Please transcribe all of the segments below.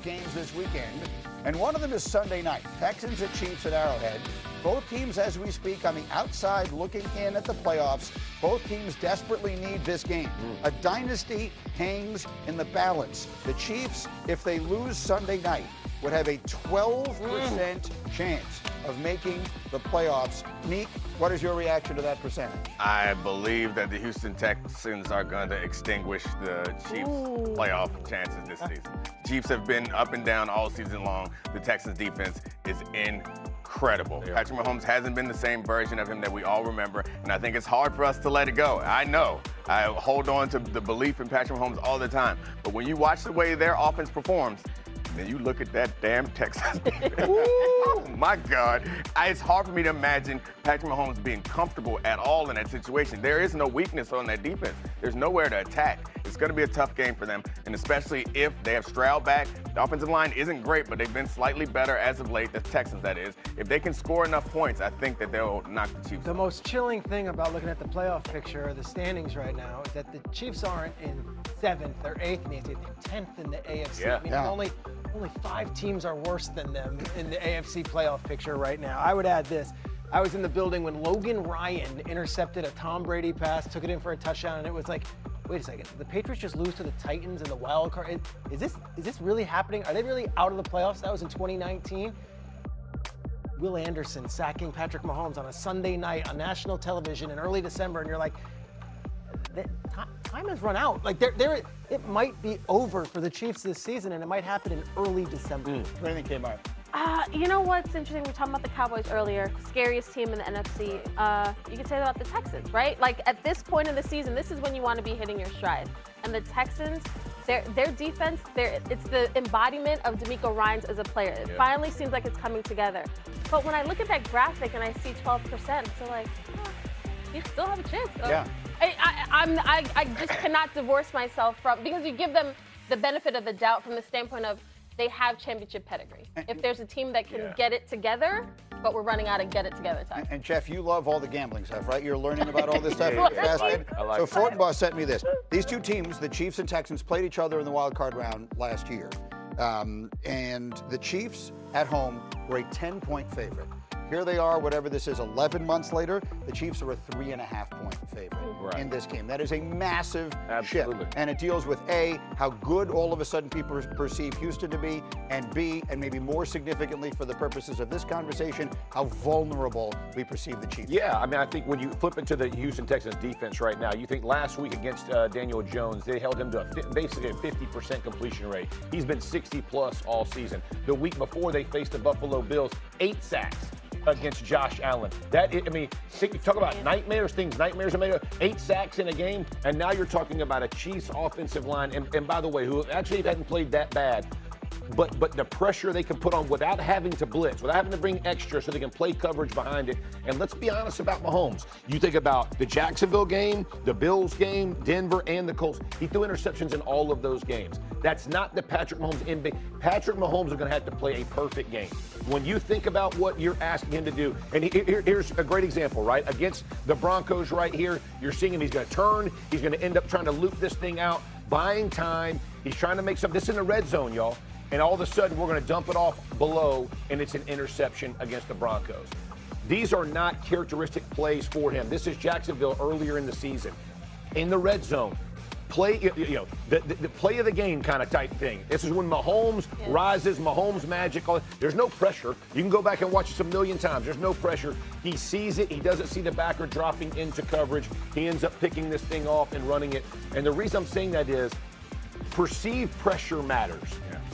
games this weekend, and one of them is Sunday night. Texans at Chiefs at Arrowhead. Both teams, as we speak, on the outside looking in at the playoffs. Both teams desperately need this game. A dynasty hangs in the balance. The Chiefs, if they lose Sunday night, would have a 12% chance of making the playoffs. Meek, what is your reaction to that percentage? I believe that the Houston Texans are going to extinguish the Chiefs' playoff chances this season. Chiefs have been up and down all season long. The Texans defense is incredible. Yeah. Patrick Mahomes hasn't been the same version of him that we all remember, and I think it's hard for us to let it go. I know. I hold on to the belief in Patrick Mahomes all the time, but when you watch the way their offense performs, then you look at that damn Texans. Oh, my God. It's hard for me to imagine Patrick Mahomes being comfortable at all in that situation. There is no weakness on that defense. There's nowhere to attack. It's going to be a tough game for them, and especially if they have Stroud back. The offensive line isn't great, but they've been slightly better as of late. The Texans, that is. If they can score enough points, I think that they'll knock the Chiefs The off. most chilling thing about looking at the playoff picture or the standings right now is that the Chiefs aren't in 7th or 8th in the AFC, they're 10th in the AFC. Yeah. I mean, only 5 teams are worse than them in the AFC playoff picture right now. I would add this. I was in the building when Logan Ryan intercepted a Tom Brady pass, took it in for a touchdown, and it was like, wait a second, the Patriots just lose to the Titans in the wild card? Is this really happening? Are they really out of the playoffs? That was in 2019. Will Anderson sacking Patrick Mahomes on a Sunday night on national television in early December, and you're like, time has run out. Like it might be over for the Chiefs this season, and it might happen in early December. What do you think, Kmart? You know what's interesting? We were talking about the Cowboys earlier, scariest team in the NFC. You could say that about the Texans, right? Like at this point in the season, this is when you want to be hitting your stride. And the Texans, their defense, it's the embodiment of DeMeco Ryans as a player. It finally seems like it's coming together. But when I look at that graphic and I see 12%, so like, you still have a chance. Yeah. I just cannot divorce myself from, because you give them the benefit of the doubt from the standpoint of they have championship pedigree. If there's a team that can get it together, but we're running out of get it together time. And Jeff, you love all the gambling stuff, right? You're learning about all this stuff. I like So Fortenbaugh sent me this. These two teams, the Chiefs and Texans, played each other in the wild card round last year. And the Chiefs at home were a 10-point favorite. Here they are, whatever this is, 11 months later, the Chiefs are a 3.5-point favorite in this game. That is a massive shift. And it deals with A, how good all of a sudden people perceive Houston to be, and B, and maybe more significantly for the purposes of this conversation, how vulnerable we perceive the Chiefs. Yeah, I mean, I think when you flip into the Houston Texans defense right now, you think last week against Daniel Jones, they held him to basically a 50% completion rate. He's been 60-plus all season. The week before, they faced the Buffalo Bills, 8 sacks against Josh Allen. Talk about nightmares are made of. 8 sacks in a game, and now you're talking about a Chiefs offensive line, and by the way, who actually hadn't played that bad, but the pressure they can put on without having to blitz, without having to bring extra so they can play coverage behind it. And let's be honest about Mahomes. You think about the Jacksonville game, the Bills game, Denver, and the Colts. He threw interceptions in all of those games. That's not the Patrick Mahomes. Patrick Mahomes is going to have to play a perfect game. When you think about what you're asking him to do, and here's a great example, right? Against the Broncos right here, you're seeing him. He's going to turn. He's going to end up trying to loop this thing out, buying time. He's trying to make something. This is in the red zone, y'all. And all of a sudden, we're going to dump it off below, and it's an interception against the Broncos. These are not characteristic plays for him. This is Jacksonville earlier in the season. In the red zone, the play of the game kind of type thing. This is when Mahomes rises, Mahomes magic. There's no pressure. You can go back and watch this a million times. There's no pressure. He sees it. He doesn't see the backer dropping into coverage. He ends up picking this thing off and running it. And the reason I'm saying that is perceived pressure matters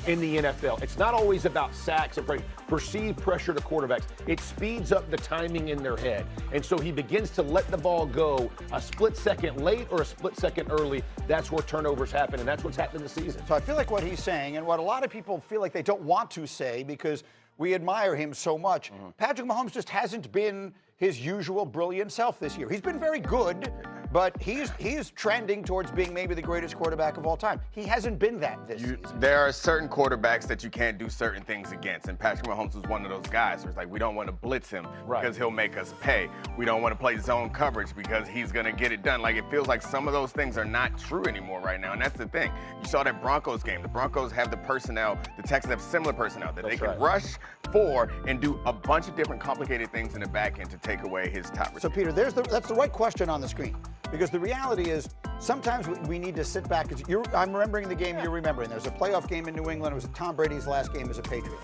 in the NFL. It's not always about sacks and pressure. Perceived pressure to quarterbacks. It speeds up the timing in their head. And so he begins to let the ball go a split second late or a split second early. That's where turnovers happen, and that's what's happened this season. So I feel like what he's saying, and what a lot of people feel like they don't want to say because we admire him so much, Patrick Mahomes just hasn't been his usual brilliant self this year. He's been very good, but he's trending towards being maybe the greatest quarterback of all time. He hasn't been that this season. There are certain quarterbacks that you can't do certain things against, and Patrick Mahomes was one of those guys where it's like, we don't want to blitz him because he'll make us pay. We don't want to play zone coverage because he's going to get it done. Like, it feels like some of those things are not true anymore right now, and that's the thing. You saw that Broncos game. The Broncos have the personnel. The Texans have similar personnel that they can rush for and do a bunch of different complicated things in the back end to take away his top receiver. So, Peter, that's the right question on the screen. Because the reality is, sometimes we need to sit back. I'm remembering the game you're remembering. There's a playoff game in New England. It was Tom Brady's last game as a Patriot.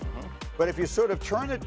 But if you sort of turn it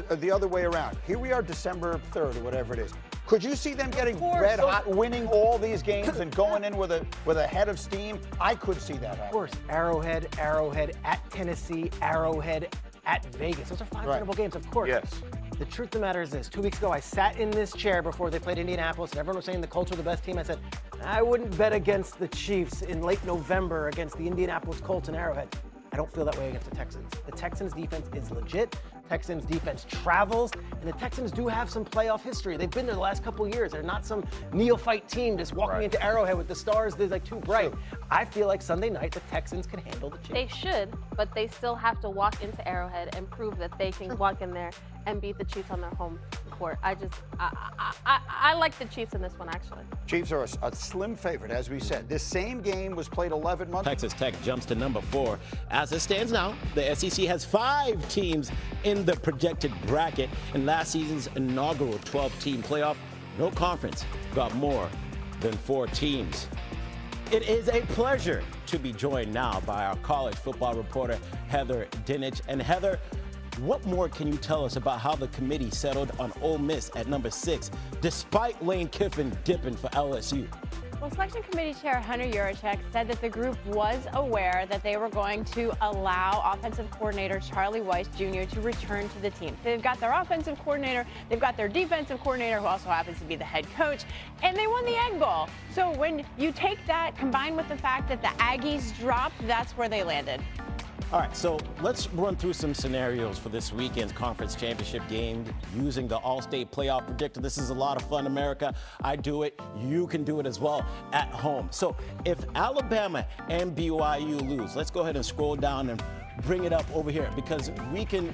the other way around, here we are December 3rd or whatever it is. Could you see them getting red hot, winning all these games and going in with a head of steam? I could see that happen. Of course, Arrowhead at Tennessee, Arrowhead at Vegas. Those are 5 winnable games, of course. Yes. The truth of the matter is this. 2 weeks ago, I sat in this chair before they played Indianapolis, and everyone was saying the Colts were the best team. I said, I wouldn't bet against the Chiefs in late November against the Indianapolis Colts and Arrowhead. I don't feel that way against the Texans. The Texans defense is legit. Texans defense travels, and the Texans do have some playoff history. They've been there the last couple of years. They're not some neophyte team just walking into Arrowhead with the stars. They're like too bright. I feel like Sunday night the Texans can handle the Chiefs. They should, but they still have to walk into Arrowhead and prove that they can walk in there and beat the Chiefs on their home court. I like the Chiefs in this one, actually. Chiefs are a slim favorite, as we said. This same game was played 11 months ago. Texas Tech jumps to number 4. As it stands now, the SEC has 5 teams in the projected bracket. In last season's inaugural 12-team playoff, no conference got more than 4 teams. It is a pleasure to be joined now by our college football reporter, Heather Dinich. And Heather, what more can you tell us about how the committee settled on Ole Miss at number 6, despite Lane Kiffin dipping for LSU? Well, Selection Committee Chair Hunter Yurachek said that the group was aware that they were going to allow offensive coordinator Charlie Weiss Jr. to return to the team. They've got their offensive coordinator, they've got their defensive coordinator, who also happens to be the head coach, and they won the Egg Bowl. So when you take that, combined with the fact that the Aggies dropped, that's where they landed. All right, so let's run through some scenarios for this weekend's conference championship game using the All-State Playoff Predictor. This is a lot of fun, America. I do it. You can do it as well at home. So if Alabama and BYU lose, let's go ahead and scroll down and bring it up over here because we can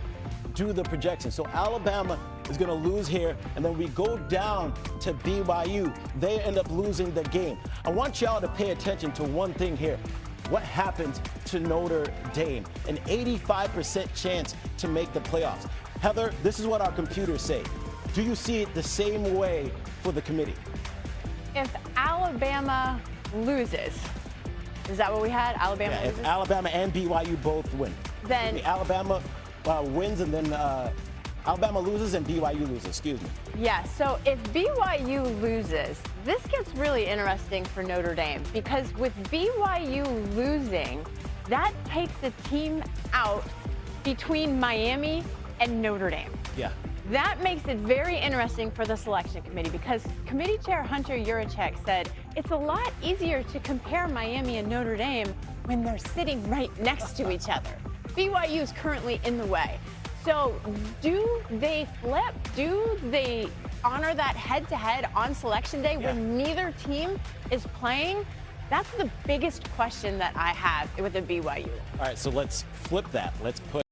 do the projection. So Alabama is going to lose here, and then we go down to BYU. They end up losing the game. I want y'all to pay attention to one thing here. What happened to Notre Dame? An 85% chance to make the playoffs. Heather, this is what our computers say. Do you see it the same way for the committee? If Alabama loses, is that what we had? Alabama loses? If Alabama and BYU both win. Then Alabama wins and then Alabama loses and BYU loses, excuse me. Yeah, so if BYU loses, this gets really interesting for Notre Dame because with BYU losing, that takes a team out between Miami and Notre Dame. Yeah. That makes it very interesting for the selection committee because committee chair Hunter Yurachek said it's a lot easier to compare Miami and Notre Dame when they're sitting right next to each other. BYU is currently in the way. So do they flip? Do they honor that head-to-head on Selection Day when neither team is playing? That's the biggest question that I have with the BYU. All right, so let's flip that. Let's put